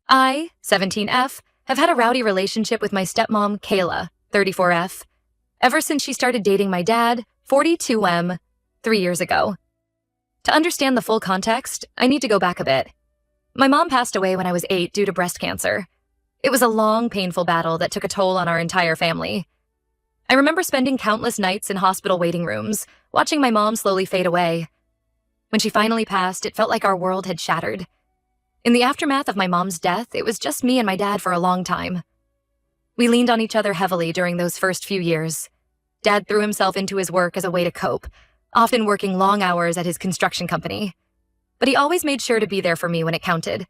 I, 17F, have had a rowdy relationship with my stepmom, Kayla, 34F, ever since she started dating my dad, 42M, 3 years ago. To understand the full context, I need to go back a bit. My mom passed away when I was 8 due to breast cancer. It was a long, painful battle that took a toll on our entire family. I remember spending countless nights in hospital waiting rooms, watching my mom slowly fade away. When she finally passed, it felt like our world had shattered. In the aftermath of my mom's death, it was just me and my dad for a long time. We leaned on each other heavily during those first few years. Dad threw himself into his work as a way to cope, often working long hours at his construction company. But he always made sure to be there for me when it counted.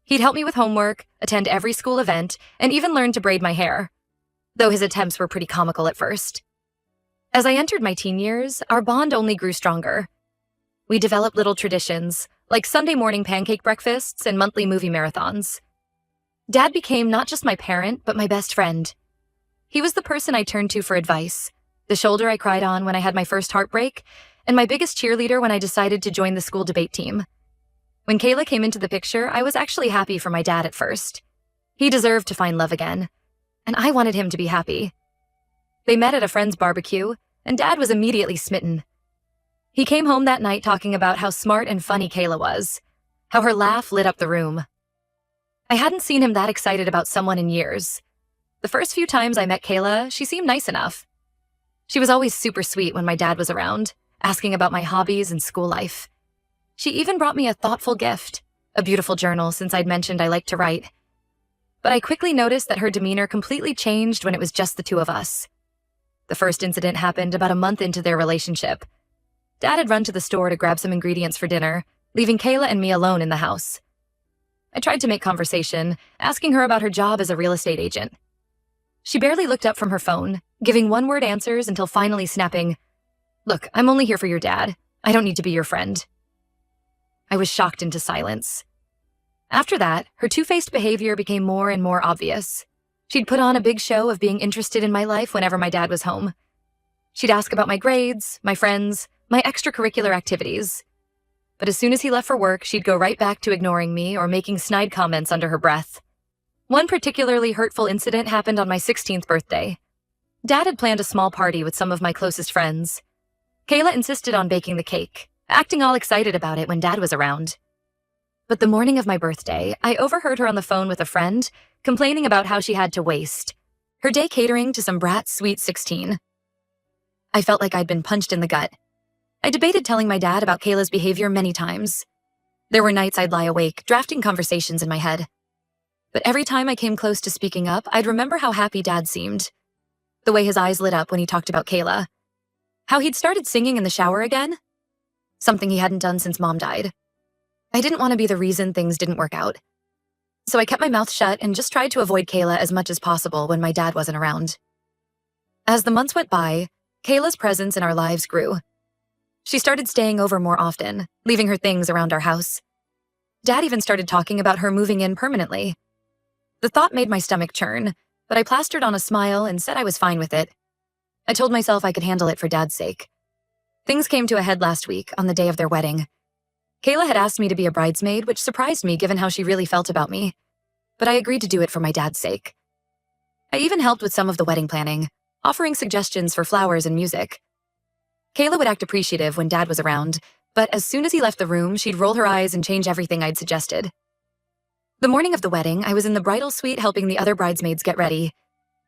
He'd help me with homework, attend every school event, and even learn to braid my hair, though his attempts were pretty comical at first. As I entered my teen years, our bond only grew stronger. We developed little traditions, like Sunday morning pancake breakfasts and monthly movie marathons. Dad became not just my parent, but my best friend. He was the person I turned to for advice, the shoulder I cried on when I had my first heartbreak, and my biggest cheerleader when I decided to join the school debate team. When Kayla came into the picture, I was actually happy for my dad at first. He deserved to find love again, and I wanted him to be happy. They met at a friend's barbecue, and Dad was immediately smitten. He came home that night talking about how smart and funny Kayla was, how her laugh lit up the room. I hadn't seen him that excited about someone in years. The first few times I met Kayla, she seemed nice enough. She was always super sweet when my dad was around, asking about my hobbies and school life. She even brought me a thoughtful gift, a beautiful journal since I'd mentioned I liked to write. But I quickly noticed that her demeanor completely changed when it was just the two of us. The first incident happened about a month into their relationship. Dad had run to the store to grab some ingredients for dinner, leaving Kayla and me alone in the house. I tried to make conversation, asking her about her job as a real estate agent. She barely looked up from her phone, giving one-word answers until finally snapping, "Look, I'm only here for your dad. I don't need to be your friend." I was shocked into silence. After that, her two-faced behavior became more and more obvious. She'd put on a big show of being interested in my life whenever my dad was home. She'd ask about my grades, my friends, my extracurricular activities. But as soon as he left for work, she'd go right back to ignoring me or making snide comments under her breath. One particularly hurtful incident happened on my 16th birthday. Dad had planned a small party with some of my closest friends. Kayla insisted on baking the cake, acting all excited about it when Dad was around. But the morning of my birthday, I overheard her on the phone with a friend, complaining about how she had to waste her day catering to some brat's sweet 16. I felt like I'd been punched in the gut. I debated telling my dad about Kayla's behavior many times. There were nights I'd lie awake, drafting conversations in my head. But every time I came close to speaking up, I'd remember how happy Dad seemed. The way his eyes lit up when he talked about Kayla. How he'd started singing in the shower again. Something he hadn't done since Mom died. I didn't want to be the reason things didn't work out. So I kept my mouth shut and just tried to avoid Kayla as much as possible when my dad wasn't around. As the months went by, Kayla's presence in our lives grew. She started staying over more often, leaving her things around our house. Dad even started talking about her moving in permanently. The thought made my stomach churn, but I plastered on a smile and said I was fine with it. I told myself I could handle it for Dad's sake. Things came to a head last week, on the day of their wedding. Kayla had asked me to be a bridesmaid, which surprised me given how she really felt about me. But I agreed to do it for my dad's sake. I even helped with some of the wedding planning, offering suggestions for flowers and music. Kayla would act appreciative when Dad was around, but as soon as he left the room, she'd roll her eyes and change everything I'd suggested. The morning of the wedding, I was in the bridal suite helping the other bridesmaids get ready.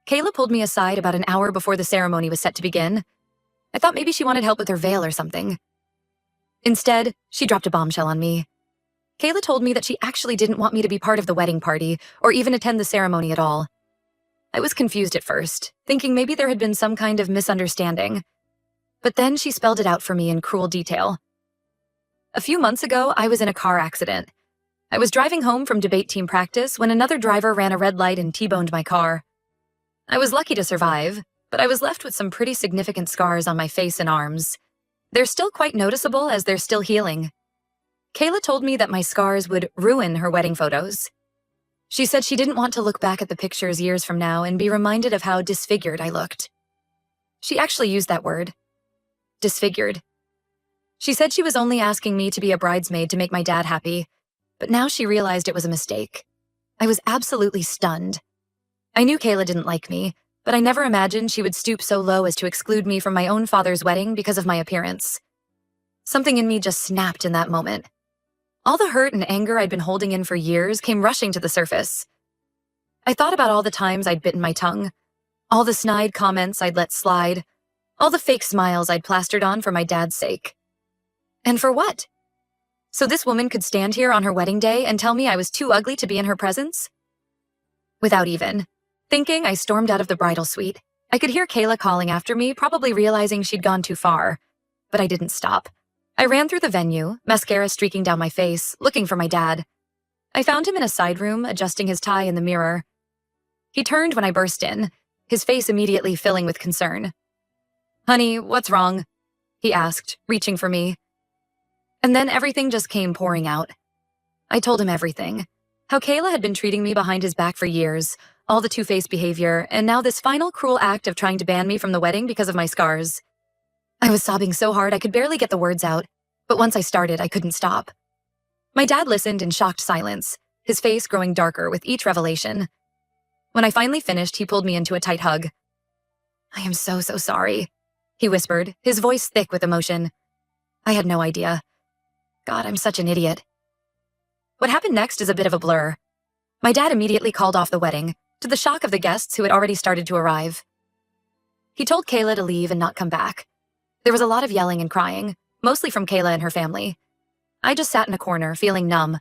Kayla pulled me aside about an hour before the ceremony was set to begin. I thought maybe she wanted help with her veil or something. Instead, she dropped a bombshell on me. Kayla told me that she actually didn't want me to be part of the wedding party or even attend the ceremony at all. I was confused at first, thinking maybe there had been some kind of misunderstanding. But then she spelled it out for me in cruel detail. A few months ago, I was in a car accident. I was driving home from debate team practice when another driver ran a red light and T-boned my car. I was lucky to survive, but I was left with some pretty significant scars on my face and arms. They're still quite noticeable as they're still healing. Kayla told me that my scars would ruin her wedding photos. She said she didn't want to look back at the pictures years from now and be reminded of how disfigured I looked. She actually used that word. Disfigured. She said she was only asking me to be a bridesmaid to make my dad happy, but now she realized it was a mistake. I was absolutely stunned. I knew Kayla didn't like me, but I never imagined she would stoop so low as to exclude me from my own father's wedding because of my appearance. Something in me just snapped in that moment. All the hurt and anger I'd been holding in for years came rushing to the surface. I thought about all the times I'd bitten my tongue, all the snide comments I'd let slide, all the fake smiles I'd plastered on for my dad's sake. And for what? So this woman could stand here on her wedding day and tell me I was too ugly to be in her presence? Without even thinking, I stormed out of the bridal suite. I could hear Kayla calling after me, probably realizing she'd gone too far. But I didn't stop. I ran through the venue, mascara streaking down my face, looking for my dad. I found him in a side room, adjusting his tie in the mirror. He turned when I burst in, his face immediately filling with concern. "Honey, what's wrong?" he asked, reaching for me. And then everything just came pouring out. I told him everything. How Kayla had been treating me behind his back for years, all the two-faced behavior, and now this final cruel act of trying to ban me from the wedding because of my scars. I was sobbing so hard I could barely get the words out, but once I started, I couldn't stop. My dad listened in shocked silence, his face growing darker with each revelation. When I finally finished, he pulled me into a tight hug. "I am so sorry," he whispered, his voice thick with emotion. I had no idea. God, I'm such an idiot. What happened next is a bit of a blur. My dad immediately called off the wedding, to the shock of the guests who had already started to arrive. He told Kayla to leave and not come back. There was a lot of yelling and crying, mostly from Kayla and her family. I just sat in a corner, feeling numb.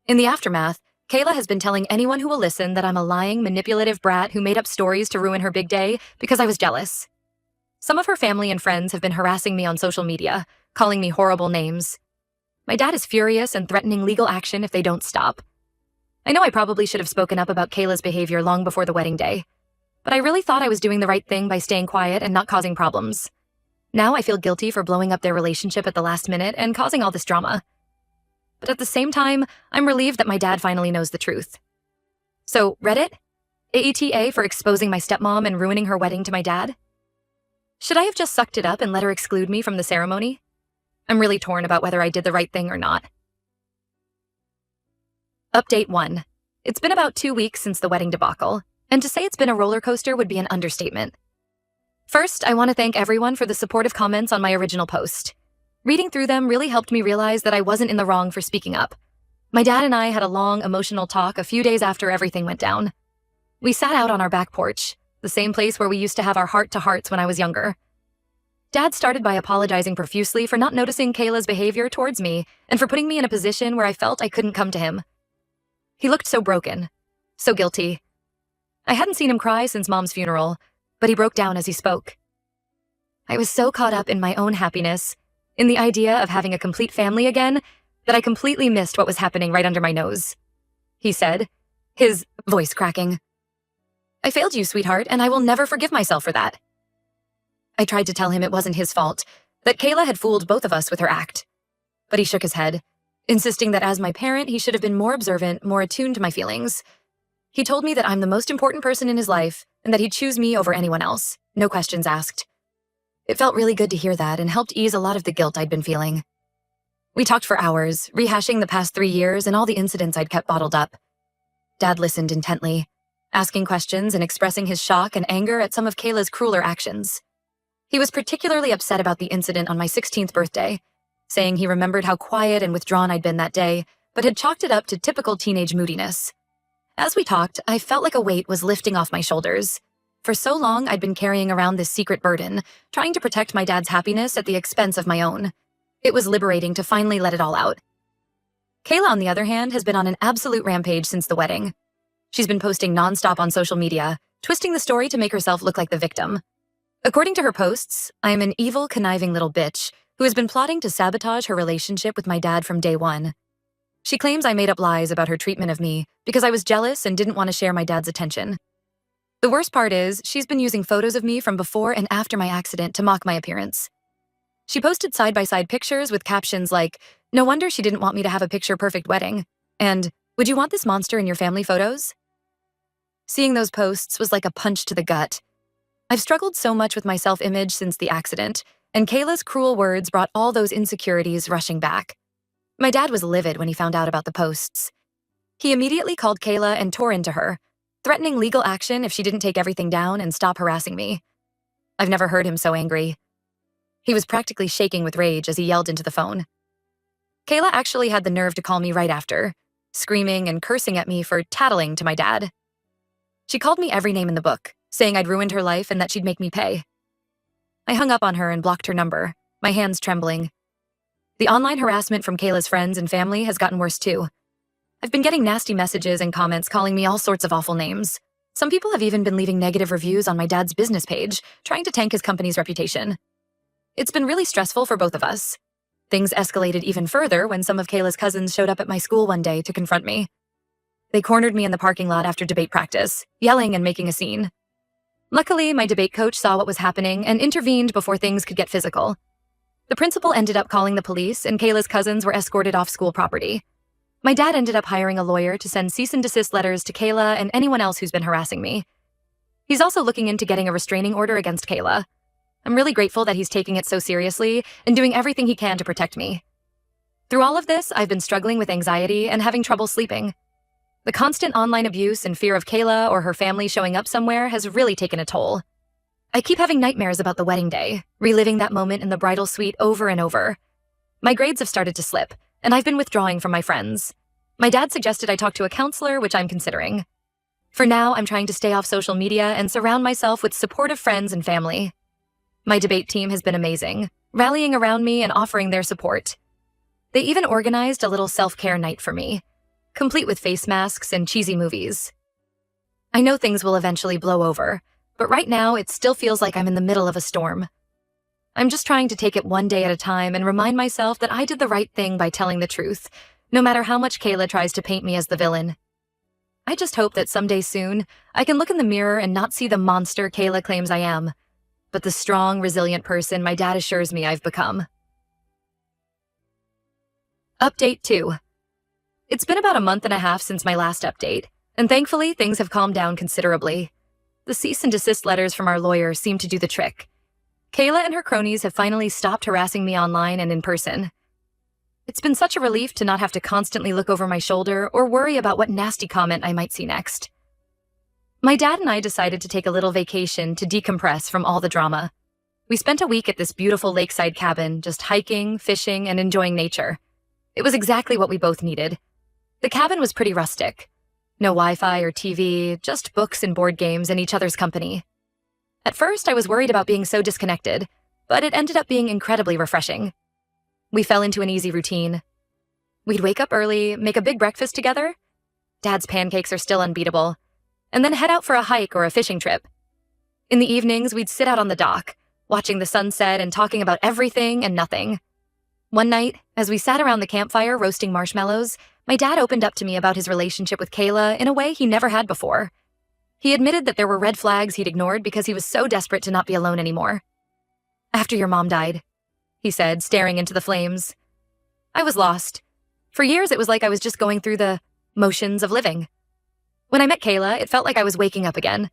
In the aftermath, Kayla has been telling anyone who will listen that I'm a lying, manipulative brat who made up stories to ruin her big day because I was jealous. Some of her family and friends have been harassing me on social media, calling me horrible names. My dad is furious and threatening legal action if they don't stop. I know I probably should have spoken up about Kayla's behavior long before the wedding day, but I really thought I was doing the right thing by staying quiet and not causing problems. Now I feel guilty for blowing up their relationship at the last minute and causing all this drama. But at the same time, I'm relieved that my dad finally knows the truth. So, Reddit? AETA for exposing my stepmom and ruining her wedding to my dad? Should I have just sucked it up and let her exclude me from the ceremony? I'm really torn about whether I did the right thing or not. Update 1. It's been about 2 weeks since the wedding debacle, and to say it's been a roller coaster would be an understatement. First, I want to thank everyone for the supportive comments on my original post. Reading through them really helped me realize that I wasn't in the wrong for speaking up. My dad and I had a long, emotional talk a few days after everything went down. We sat out on our back porch, the same place where we used to have our heart-to-hearts when I was younger. Dad started by apologizing profusely for not noticing Kayla's behavior towards me and for putting me in a position where I felt I couldn't come to him. He looked so broken, so guilty. I hadn't seen him cry since Mom's funeral, but he broke down as he spoke. I was so caught up in my own happiness, in the idea of having a complete family again, that I completely missed what was happening right under my nose. He said, his voice cracking. "I failed you, sweetheart, and I will never forgive myself for that." I tried to tell him it wasn't his fault, that Kayla had fooled both of us with her act. But he shook his head, insisting that as my parent, he should have been more observant, more attuned to my feelings. He told me that I'm the most important person in his life and that he'd choose me over anyone else, no questions asked. It felt really good to hear that and helped ease a lot of the guilt I'd been feeling. We talked for hours, rehashing the past 3 years and all the incidents I'd kept bottled up. Dad listened intently, asking questions and expressing his shock and anger at some of Kayla's crueler actions. He was particularly upset about the incident on my 16th birthday, saying he remembered how quiet and withdrawn I'd been that day, but had chalked it up to typical teenage moodiness. As we talked, I felt like a weight was lifting off my shoulders. For so long, I'd been carrying around this secret burden, trying to protect my dad's happiness at the expense of my own. It was liberating to finally let it all out. Kayla, on the other hand, has been on an absolute rampage since the wedding. She's been posting nonstop on social media, twisting the story to make herself look like the victim. According to her posts, I am an evil, conniving little bitch who has been plotting to sabotage her relationship with my dad from day one. She claims I made up lies about her treatment of me because I was jealous and didn't want to share my dad's attention. The worst part is, she's been using photos of me from before and after my accident to mock my appearance. She posted side-by-side pictures with captions like, "No wonder she didn't want me to have a picture-perfect wedding," and "Would you want this monster in your family photos?" Seeing those posts was like a punch to the gut. I've struggled so much with my self-image since the accident, and Kayla's cruel words brought all those insecurities rushing back. My dad was livid when he found out about the posts. He immediately called Kayla and tore into her, threatening legal action if she didn't take everything down and stop harassing me. I've never heard him so angry. He was practically shaking with rage as he yelled into the phone. Kayla actually had the nerve to call me right after, screaming and cursing at me for tattling to my dad. She called me every name in the book, saying I'd ruined her life and that she'd make me pay. I hung up on her and blocked her number, my hands trembling. The online harassment from Kayla's friends and family has gotten worse too. I've been getting nasty messages and comments calling me all sorts of awful names. Some people have even been leaving negative reviews on my dad's business page, trying to tank his company's reputation. It's been really stressful for both of us. Things escalated even further when some of Kayla's cousins showed up at my school one day to confront me. They cornered me in the parking lot after debate practice, yelling and making a scene. Luckily, my debate coach saw what was happening and intervened before things could get physical. The principal ended up calling the police, and Kayla's cousins were escorted off school property. My dad ended up hiring a lawyer to send cease and desist letters to Kayla and anyone else who's been harassing me. He's also looking into getting a restraining order against Kayla. I'm really grateful that he's taking it so seriously and doing everything he can to protect me. Through all of this, I've been struggling with anxiety and having trouble sleeping. The constant online abuse and fear of Kayla or her family showing up somewhere has really taken a toll. I keep having nightmares about the wedding day, reliving that moment in the bridal suite over and over. My grades have started to slip, and I've been withdrawing from my friends. My dad suggested I talk to a counselor, which I'm considering. For now, I'm trying to stay off social media and surround myself with supportive friends and family. My debate team has been amazing, rallying around me and offering their support. They even organized a little self-care night for me, complete with face masks and cheesy movies. I know things will eventually blow over, but right now it still feels like I'm in the middle of a storm. I'm just trying to take it one day at a time and remind myself that I did the right thing by telling the truth, no matter how much Kayla tries to paint me as the villain. I just hope that someday soon, I can look in the mirror and not see the monster Kayla claims I am, but the strong, resilient person my dad assures me I've become. Update 2. It's been about a month and a half since my last update, and thankfully things have calmed down considerably. The cease and desist letters from our lawyer seem to do the trick. Kayla and her cronies have finally stopped harassing me online and in person. It's been such a relief to not have to constantly look over my shoulder or worry about what nasty comment I might see next. My dad and I decided to take a little vacation to decompress from all the drama. We spent a week at this beautiful lakeside cabin, just hiking, fishing, and enjoying nature. It was exactly what we both needed. The cabin was pretty rustic. No Wi-Fi or TV, just books and board games and each other's company. At first, I was worried about being so disconnected, but it ended up being incredibly refreshing. We fell into an easy routine. We'd wake up early, make a big breakfast together. Dad's pancakes are still unbeatable. And then head out for a hike or a fishing trip. In the evenings, we'd sit out on the dock, watching the sunset and talking about everything and nothing. One night, as we sat around the campfire roasting marshmallows, my dad opened up to me about his relationship with Kayla in a way he never had before. He admitted that there were red flags he'd ignored because he was so desperate to not be alone anymore. "After your mom died," he said, staring into the flames. "I was lost. For years, it was like I was just going through the motions of living. When I met Kayla, it felt like I was waking up again.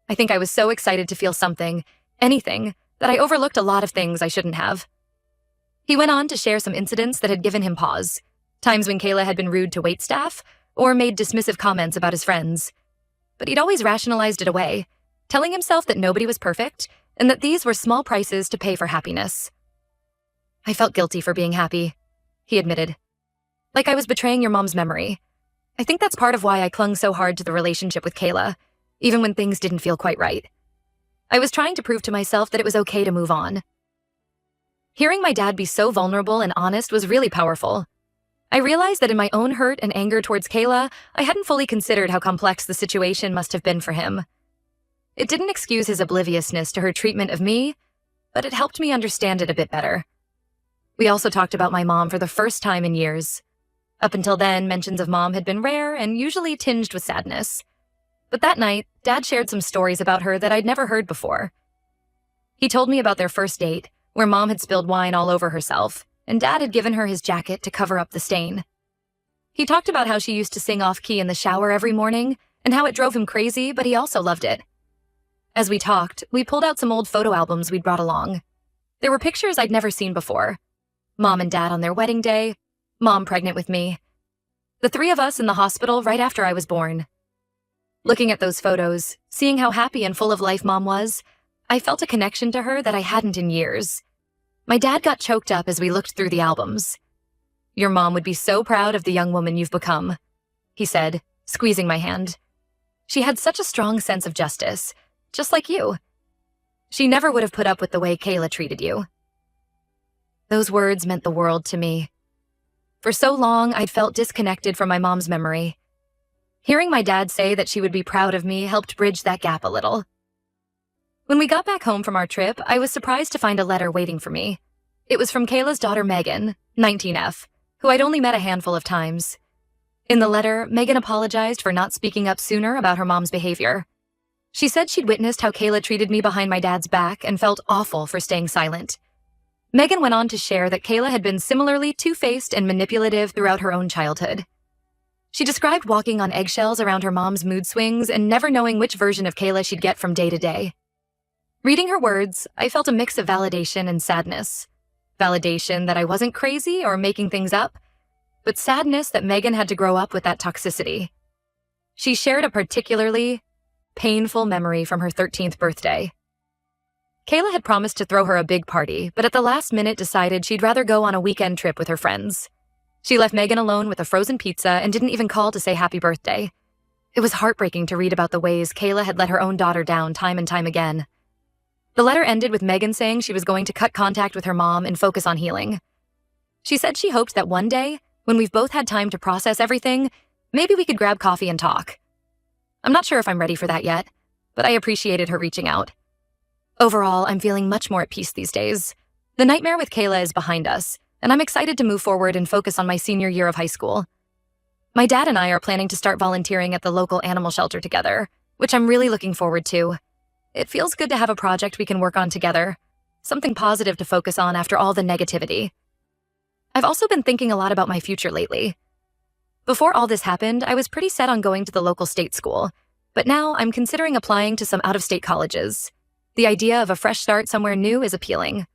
I think I was so excited to feel something, anything, that I overlooked a lot of things I shouldn't have." He went on to share some incidents that had given him pause, times when Kayla had been rude to waitstaff or made dismissive comments about his friends. But he'd always rationalized it away, telling himself that nobody was perfect and that these were small prices to pay for happiness. "I felt guilty for being happy," he admitted. "Like I was betraying your mom's memory. I think that's part of why I clung so hard to the relationship with Kayla, even when things didn't feel quite right. I was trying to prove to myself that it was okay to move on." Hearing my dad be so vulnerable and honest was really powerful. I realized that in my own hurt and anger towards Kayla, I hadn't fully considered how complex the situation must have been for him. It didn't excuse his obliviousness to her treatment of me, but it helped me understand it a bit better. We also talked about my mom for the first time in years. Up until then, mentions of mom had been rare and usually tinged with sadness. But that night, Dad shared some stories about her that I'd never heard before. He told me about their first date, where mom had spilled wine all over herself, and Dad had given her his jacket to cover up the stain. He talked about how she used to sing off-key in the shower every morning, and how it drove him crazy, but he also loved it. As we talked, we pulled out some old photo albums we'd brought along. There were pictures I'd never seen before. Mom and Dad on their wedding day, Mom pregnant with me. The three of us in the hospital right after I was born. Looking at those photos, seeing how happy and full of life Mom was, I felt a connection to her that I hadn't in years. My dad got choked up as we looked through the albums. "Your mom would be so proud of the young woman you've become," he said, squeezing my hand. "She had such a strong sense of justice, just like you. She never would have put up with the way Kayla treated you." Those words meant the world to me. For so long, I'd felt disconnected from my mom's memory. Hearing my dad say that she would be proud of me helped bridge that gap a little. When we got back home from our trip, I was surprised to find a letter waiting for me. It was from Kayla's daughter Megan, 19F, who I'd only met a handful of times. In the letter, Megan apologized for not speaking up sooner about her mom's behavior. She said she'd witnessed how Kayla treated me behind my dad's back and felt awful for staying silent. Megan went on to share that Kayla had been similarly two-faced and manipulative throughout her own childhood. She described walking on eggshells around her mom's mood swings and never knowing which version of Kayla she'd get from day to day. Reading her words, I felt a mix of validation and sadness. Validation that I wasn't crazy or making things up, but sadness that Megan had to grow up with that toxicity. She shared a particularly painful memory from her 13th birthday. Kayla had promised to throw her a big party, but at the last minute decided she'd rather go on a weekend trip with her friends. She left Megan alone with a frozen pizza and didn't even call to say happy birthday. It was heartbreaking to read about the ways Kayla had let her own daughter down time and time again. The letter ended with Megan saying she was going to cut contact with her mom and focus on healing. She said she hoped that one day, when we've both had time to process everything, maybe we could grab coffee and talk. I'm not sure if I'm ready for that yet, but I appreciated her reaching out. Overall, I'm feeling much more at peace these days. The nightmare with Kayla is behind us, and I'm excited to move forward and focus on my senior year of high school. My dad and I are planning to start volunteering at the local animal shelter together, which I'm really looking forward to. It feels good to have a project we can work on together, something positive to focus on after all the negativity. I've also been thinking a lot about my future lately. Before all this happened, I was pretty set on going to the local state school, but now I'm considering applying to some out-of-state colleges. The idea of a fresh start somewhere new is appealing.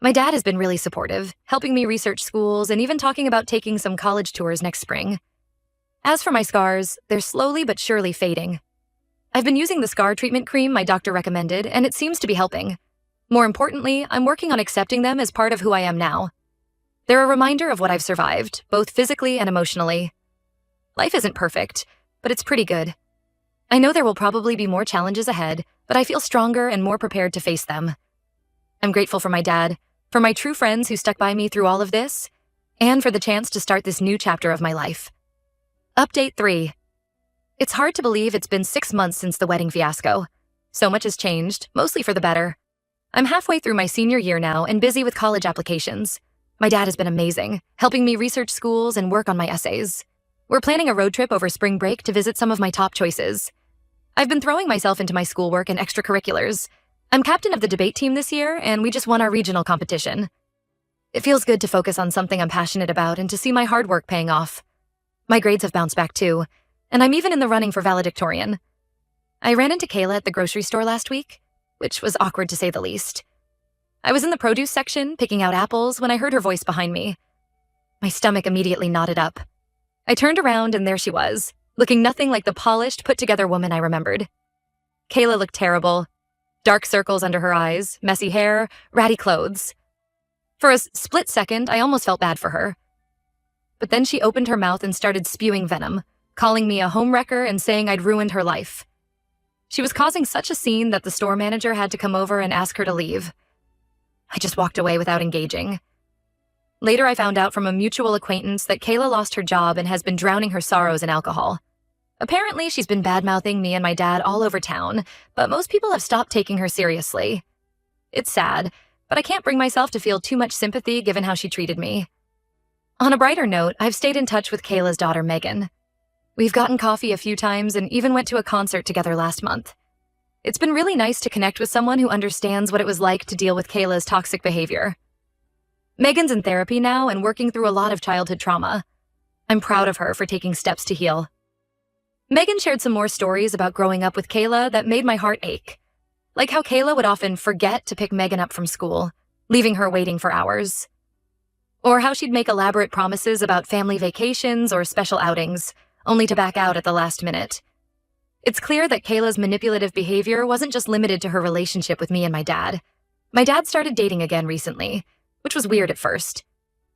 My dad has been really supportive, helping me research schools and even talking about taking some college tours next spring. As for my scars, they're slowly but surely fading. I've been using the scar treatment cream my doctor recommended, and it seems to be helping. More importantly, I'm working on accepting them as part of who I am now. They're a reminder of what I've survived, both physically and emotionally. Life isn't perfect, but it's pretty good. I know there will probably be more challenges ahead, but I feel stronger and more prepared to face them. I'm grateful for my dad, for my true friends who stuck by me through all of this, and for the chance to start this new chapter of my life. Update 3. It's hard to believe it's been 6 months since the wedding fiasco. So much has changed, mostly for the better. I'm halfway through my senior year now and busy with college applications. My dad has been amazing, helping me research schools and work on my essays. We're planning a road trip over spring break to visit some of my top choices. I've been throwing myself into my schoolwork and extracurriculars. I'm captain of the debate team this year, and we just won our regional competition. It feels good to focus on something I'm passionate about and to see my hard work paying off. My grades have bounced back too, and I'm even in the running for valedictorian. I ran into Kayla at the grocery store last week, which was awkward to say the least. I was in the produce section, picking out apples, when I heard her voice behind me. My stomach immediately knotted up. I turned around and there she was, looking nothing like the polished, put-together woman I remembered. Kayla looked terrible. Dark circles under her eyes, messy hair, ratty clothes. For a split second, I almost felt bad for her. But then she opened her mouth and started spewing venom, calling me a homewrecker and saying I'd ruined her life. She was causing such a scene that the store manager had to come over and ask her to leave. I just walked away without engaging. Later, I found out from a mutual acquaintance that Kayla lost her job and has been drowning her sorrows in alcohol. Apparently, she's been bad-mouthing me and my dad all over town, but most people have stopped taking her seriously. It's sad, but I can't bring myself to feel too much sympathy given how she treated me. On a brighter note, I've stayed in touch with Kayla's daughter, Megan. We've gotten coffee a few times and even went to a concert together last month. It's been really nice to connect with someone who understands what it was like to deal with Kayla's toxic behavior. Megan's in therapy now and working through a lot of childhood trauma. I'm proud of her for taking steps to heal. Megan shared some more stories about growing up with Kayla that made my heart ache. Like how Kayla would often forget to pick Megan up from school, leaving her waiting for hours. Or how she'd make elaborate promises about family vacations or special outings, only to back out at the last minute. It's clear that Kayla's manipulative behavior wasn't just limited to her relationship with me and my dad. My dad started dating again recently, which was weird at first.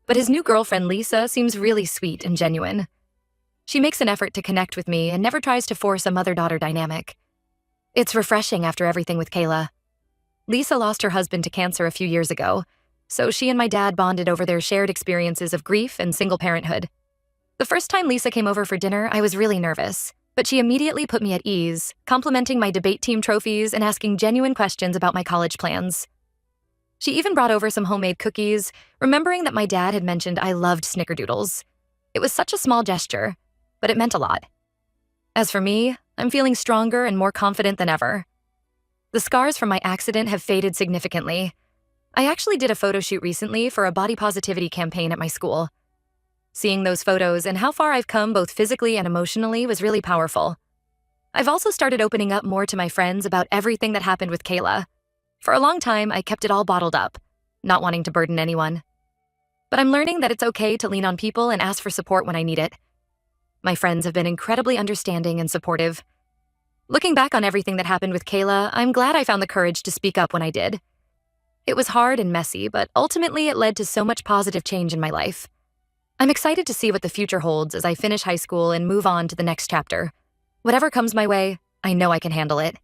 But his new girlfriend, Lisa, seems really sweet and genuine. She makes an effort to connect with me and never tries to force a mother-daughter dynamic. It's refreshing after everything with Kayla. Lisa lost her husband to cancer a few years ago, so she and my dad bonded over their shared experiences of grief and single parenthood. The first time Lisa came over for dinner, I was really nervous, but she immediately put me at ease, complimenting my debate team trophies and asking genuine questions about my college plans. She even brought over some homemade cookies, remembering that my dad had mentioned I loved snickerdoodles. It was such a small gesture, but it meant a lot. As for me, I'm feeling stronger and more confident than ever. The scars from my accident have faded significantly. I actually did a photo shoot recently for a body positivity campaign at my school. Seeing those photos and how far I've come both physically and emotionally was really powerful. I've also started opening up more to my friends about everything that happened with Kayla. For a long time, I kept it all bottled up, not wanting to burden anyone. But I'm learning that it's okay to lean on people and ask for support when I need it. My friends have been incredibly understanding and supportive. Looking back on everything that happened with Kayla, I'm glad I found the courage to speak up when I did. It was hard and messy, but ultimately it led to so much positive change in my life. I'm excited to see what the future holds as I finish high school and move on to the next chapter. Whatever comes my way, I know I can handle it.